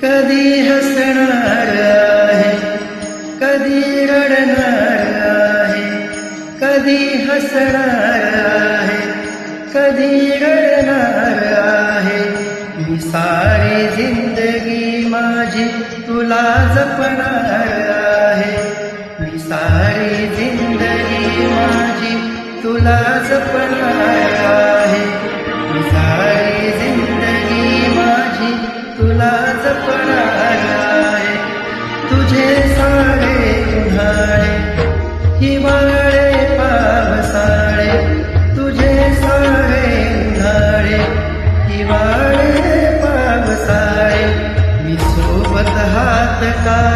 कधी हसणार आहे, कधी रडणार आहे, कधी हसणार आहे, कधी रडणार आहे. मी सारी जिंदगी माझी तुला जपणार आहे. मी सारी जिंदगी माझी तुला जपणार आहे. मी सारी जिंदगी माझी तुला जपणार आहे. तुझे सारे उन्हाळे हिवाळे पावसाळे, तुझे सारे उन्हाळे हिवाळे पावसाळे, मी सोबत हात का